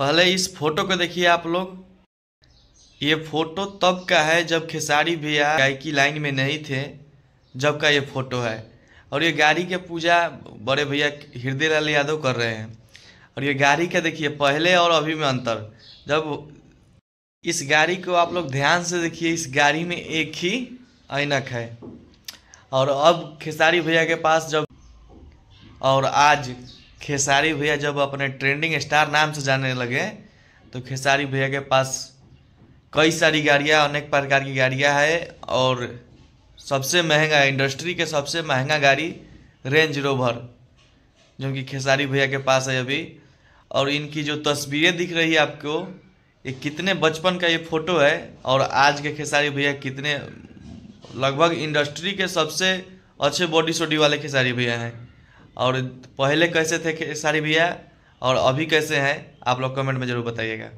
पहले इस फोटो को देखिए आप लोग। ये फोटो तब का है जब खेसारी भैया गायकी लाइन में नहीं थे, जब का ये फोटो है। और ये गाड़ी के पूजा बड़े भैया हृदय लाल यादव कर रहे हैं। और ये गाड़ी का देखिए पहले और अभी में अंतर। जब इस गाड़ी को आप लोग ध्यान से देखिए, इस गाड़ी में एक ही ऐनक है। और अब खेसारी भैया के पास जब और आज खेसारी भैया जब अपने ट्रेंडिंग स्टार नाम से जाने लगे, तो खेसारी भैया के पास कई सारी गाड़ियाँ, अनेक प्रकार की गाड़ियाँ है। और सबसे महंगा, इंडस्ट्री के सबसे महंगा गाड़ी रेंज रोवर जो कि खेसारी भैया के पास है अभी। और इनकी जो तस्वीरें दिख रही है आपको, ये कितने बचपन का ये फोटो है। और आज के खेसारी भैया कितने, लगभग इंडस्ट्री के सबसे अच्छे बॉडी सोडी वाले खेसारी भैया हैं। और पहले कैसे थे खेसारी भैया और अभी कैसे हैं, आप लोग कमेंट में ज़रूर बताइएगा।